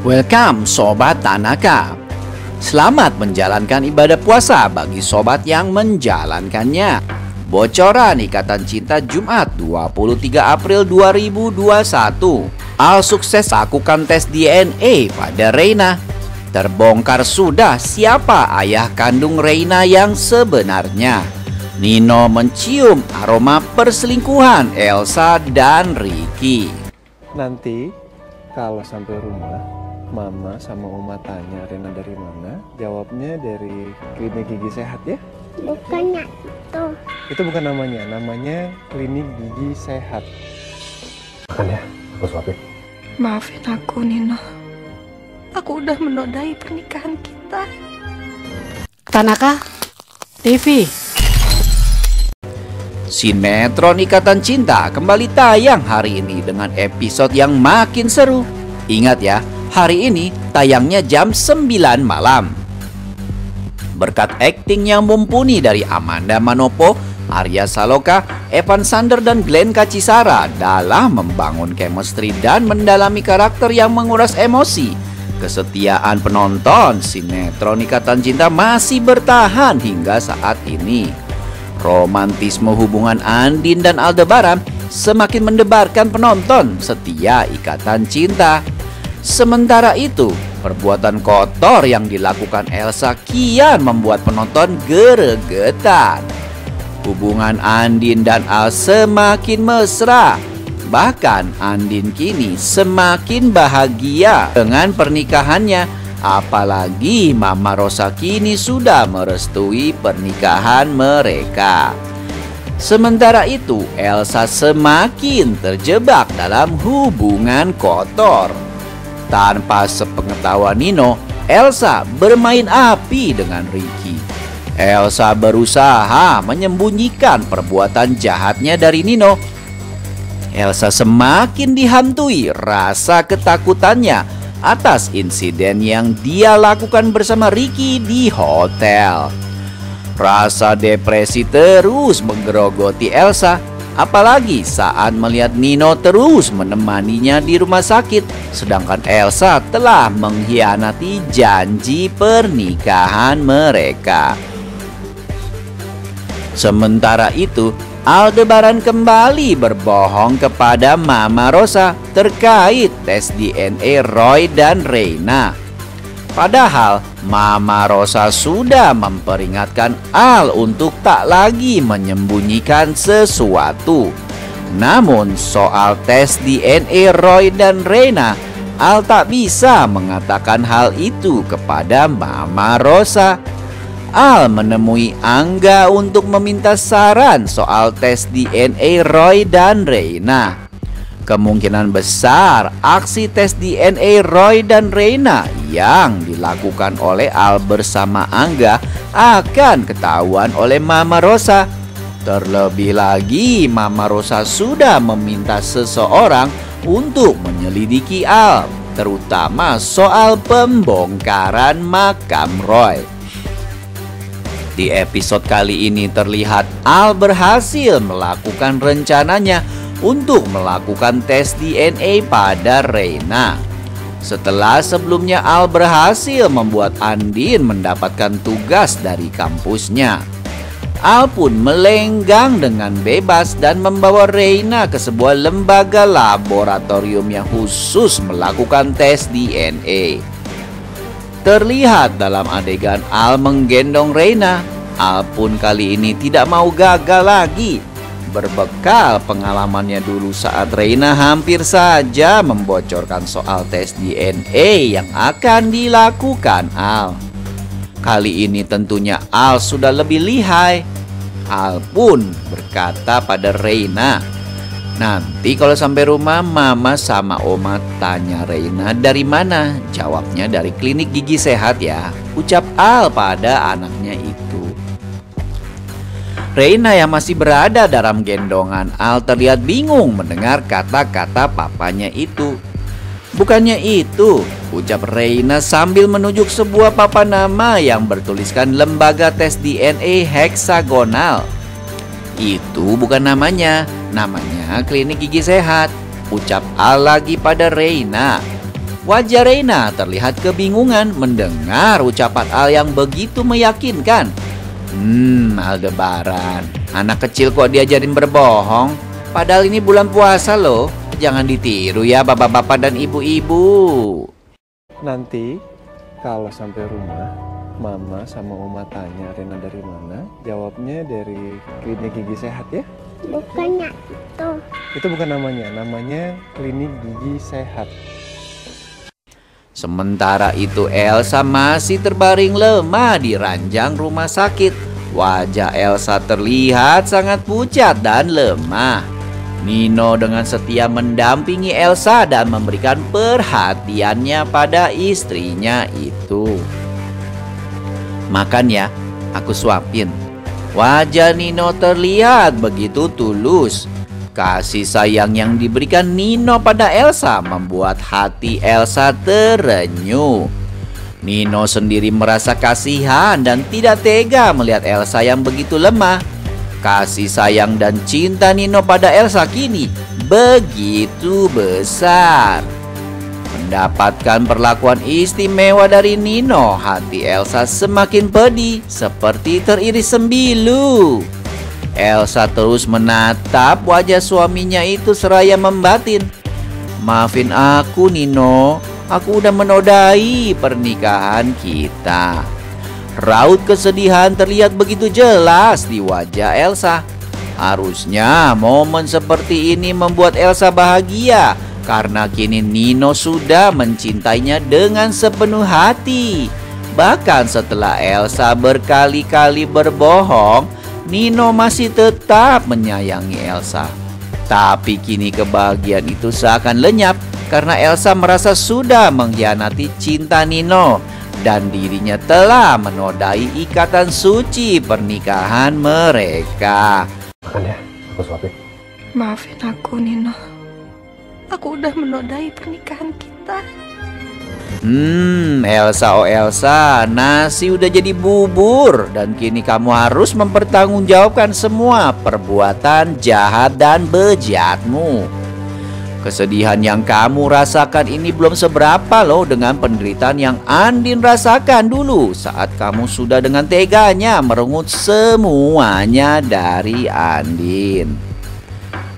Welcome Sobat Tanaka. Selamat menjalankan ibadah puasa bagi sobat yang menjalankannya. Bocoran Ikatan Cinta Jumat 23 April 2021. Al sukses lakukan tes DNA pada Reina. Terbongkar sudah siapa ayah kandung Reina yang sebenarnya. Nino mencium aroma perselingkuhan Elsa dan Ricky. Nanti kalau sampai rumah, Mama sama Oma tanya Rena dari mana, jawabnya dari Klinik Gigi Sehat ya? Bukannya itu. Itu bukan namanya Klinik Gigi Sehat. Makan ya, aku suapin. Maafin aku, Nino. Aku udah menodai pernikahan kita. Tanaka TV. Sinetron Ikatan Cinta kembali tayang hari ini dengan episode yang makin seru. Ingat ya, hari ini tayangnya jam 9 malam. Berkat akting yang mumpuni dari Amanda Manopo, Arya Saloka, Evan Sander dan Glenn Kacisara dalam membangun chemistry dan mendalami karakter yang menguras emosi, kesetiaan penonton sinetron Ikatan Cinta masih bertahan hingga saat ini. Romantisme hubungan Andin dan Aldebaran semakin mendebarkan penonton setia Ikatan Cinta. Sementara itu, perbuatan kotor yang dilakukan Elsa kian membuat penonton geregetan. Hubungan Andin dan Al semakin mesra. Bahkan Andin kini semakin bahagia dengan pernikahannya. Apalagi Mama Rosa kini sudah merestui pernikahan mereka. Sementara itu, Elsa semakin terjebak dalam hubungan kotor. Tanpa sepengetahuan Nino, Elsa bermain api dengan Ricky. Elsa berusaha menyembunyikan perbuatan jahatnya dari Nino. Elsa semakin dihantui rasa ketakutannya atas insiden yang dia lakukan bersama Ricky di hotel. Rasa depresi terus menggerogoti Elsa, apalagi saat melihat Nino terus menemaninya di rumah sakit, sedangkan Elsa telah mengkhianati janji pernikahan mereka. Sementara itu, Aldebaran kembali berbohong kepada Mama Rosa terkait tes DNA Roy dan Reina. Padahal Mama Rosa sudah memperingatkan Al untuk tak lagi menyembunyikan sesuatu. Namun soal tes DNA Roy dan Reina, Al tak bisa mengatakan hal itu kepada Mama Rosa. Al menemui Angga untuk meminta saran soal tes DNA Roy dan Reina. Kemungkinan besar aksi tes DNA Roy dan Reina yang dilakukan oleh Al bersama Angga akan ketahuan oleh Mama Rosa. Terlebih lagi Mama Rosa sudah meminta seseorang untuk menyelidiki Al, terutama soal pembongkaran makam Roy. Di episode kali ini terlihat Al berhasil melakukan rencananya untuk melakukan tes DNA pada Reina. Setelah sebelumnya Al berhasil membuat Andin mendapatkan tugas dari kampusnya. Al pun melenggang dengan bebas dan membawa Reina ke sebuah lembaga laboratorium yang khusus melakukan tes DNA. Terlihat dalam adegan Al menggendong Reina, Al pun kali ini tidak mau gagal lagi. Berbekal pengalamannya dulu saat Reina hampir saja membocorkan soal tes DNA yang akan dilakukan Al. Kali ini tentunya Al sudah lebih lihai. Al pun berkata pada Reina, "Nanti kalau sampai rumah Mama sama Oma tanya Reina dari mana, jawabnya dari Klinik Gigi Sehat ya," ucap Al pada anaknya itu. Reina yang masih berada dalam gendongan Al terlihat bingung mendengar kata-kata papanya itu. "Bukannya itu," ucap Reina sambil menunjuk sebuah papan nama yang bertuliskan Lembaga Tes DNA Heksagonal. "Itu bukan namanya, namanya Klinik Gigi Sehat," ucap Al lagi pada Reina. Wajah Reina terlihat kebingungan mendengar ucapan Al yang begitu meyakinkan. Aldebaran, anak kecil kok diajarin berbohong? Padahal ini bulan puasa loh. Jangan ditiru ya bapak-bapak dan ibu-ibu. Nanti kalau sampai rumah, Mama sama Oma tanya Rena dari mana, jawabnya dari klinik gigi sehat ya. Bukannya itu. Itu bukan namanya klinik gigi sehat. Sementara itu Elsa masih terbaring lemah di ranjang rumah sakit. Wajah Elsa terlihat sangat pucat dan lemah. Nino dengan setia mendampingi Elsa dan memberikan perhatiannya pada istrinya itu. Makan ya, aku suapin. Wajah Nino terlihat begitu tulus. Kasih sayang yang diberikan Nino pada Elsa membuat hati Elsa terenyuh. Nino sendiri merasa kasihan dan tidak tega melihat Elsa yang begitu lemah. Kasih sayang dan cinta Nino pada Elsa kini begitu besar. Mendapatkan perlakuan istimewa dari Nino, hati Elsa semakin pedih seperti teriris sembilu. Elsa terus menatap wajah suaminya itu seraya membatin. Maafin aku Nino, aku udah menodai pernikahan kita. Raut kesedihan terlihat begitu jelas di wajah Elsa. Harusnya momen seperti ini membuat Elsa bahagia karena kini Nino sudah mencintainya dengan sepenuh hati. Bahkan setelah Elsa berkali-kali berbohong, Nino masih tetap menyayangi Elsa. Tapi kini kebahagiaan itu seakan lenyap karena Elsa merasa sudah mengkhianati cinta Nino dan dirinya telah menodai ikatan suci pernikahan mereka. Makan ya, aku suapin. Maafin aku, Nino. Aku udah menodai pernikahan kita. Elsa, oh Elsa, nasi udah jadi bubur dan kini kamu harus mempertanggungjawabkan semua perbuatan jahat dan bejatmu. Kesedihan yang kamu rasakan ini belum seberapa loh dengan penderitaan yang Andin rasakan dulu saat kamu sudah dengan teganya merenggut semuanya dari Andin.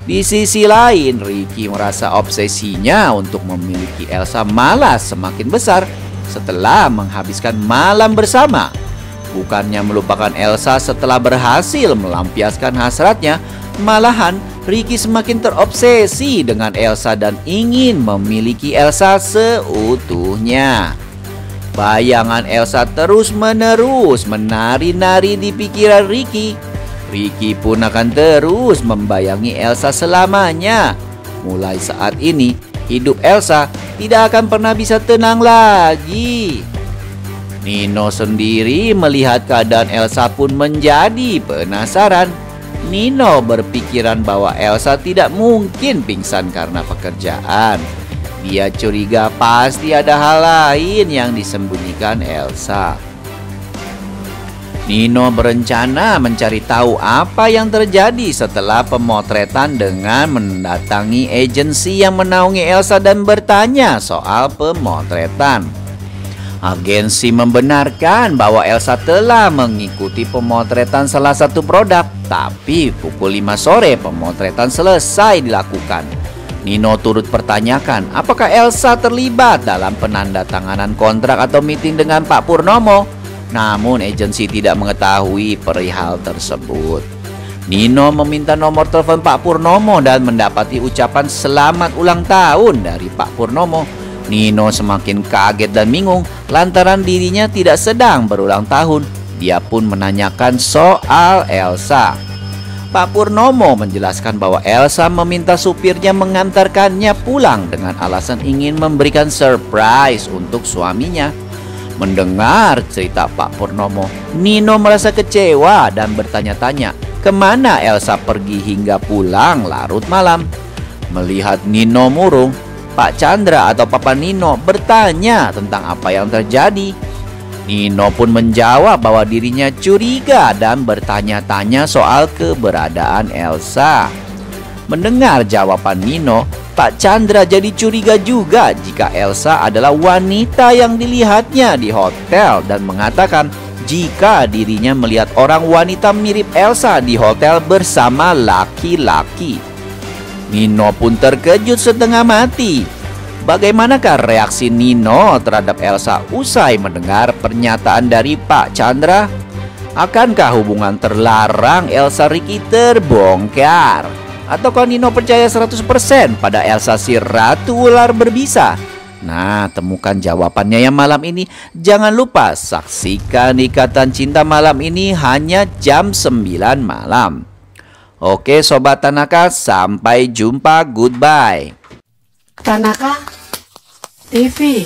Di sisi lain, Ricky merasa obsesinya untuk memiliki Elsa malah semakin besar setelah menghabiskan malam bersama. Bukannya melupakan Elsa setelah berhasil melampiaskan hasratnya, malahan Ricky semakin terobsesi dengan Elsa dan ingin memiliki Elsa seutuhnya. Bayangan Elsa terus-menerus menari-nari di pikiran Ricky. Ricky pun akan terus membayangi Elsa selamanya. Mulai saat ini, hidup Elsa tidak akan pernah bisa tenang lagi. Nino sendiri melihat keadaan Elsa pun menjadi penasaran. Nino berpikiran bahwa Elsa tidak mungkin pingsan karena pekerjaan. Dia curiga pasti ada hal lain yang disembunyikan Elsa. Nino berencana mencari tahu apa yang terjadi setelah pemotretan dengan mendatangi agensi yang menaungi Elsa dan bertanya soal pemotretan. Agensi membenarkan bahwa Elsa telah mengikuti pemotretan salah satu produk, tapi pukul 5 sore pemotretan selesai dilakukan. Nino turut pertanyakan apakah Elsa terlibat dalam penandatanganan kontrak atau meeting dengan Pak Purnomo. Namun agensi tidak mengetahui perihal tersebut. Nino meminta nomor telepon Pak Purnomo dan mendapati ucapan selamat ulang tahun dari Pak Purnomo. Nino semakin kaget dan bingung lantaran dirinya tidak sedang berulang tahun. Dia pun menanyakan soal Elsa. Pak Purnomo menjelaskan bahwa Elsa meminta supirnya mengantarkannya pulang dengan alasan ingin memberikan surprise untuk suaminya. Mendengar cerita Pak Purnomo, Nino merasa kecewa dan bertanya-tanya kemana Elsa pergi hingga pulang larut malam. Melihat Nino murung, Pak Chandra atau Papa Nino bertanya tentang apa yang terjadi. Nino pun menjawab bahwa dirinya curiga dan bertanya-tanya soal keberadaan Elsa. Mendengar jawaban Nino, Pak Chandra jadi curiga juga jika Elsa adalah wanita yang dilihatnya di hotel dan mengatakan jika dirinya melihat orang wanita mirip Elsa di hotel bersama laki-laki. Nino pun terkejut setengah mati. Bagaimanakah reaksi Nino terhadap Elsa usai mendengar pernyataan dari Pak Chandra? Akankah hubungan terlarang Elsa Ricky terbongkar? Ataukah Nino percaya 100% pada Elsa si Ratu Ular Berbisa? Nah, temukan jawabannya ya malam ini. Jangan lupa saksikan Ikatan Cinta malam ini hanya jam 9 malam. Oke Sobat Tanaka, sampai jumpa, goodbye. Tanaka TV.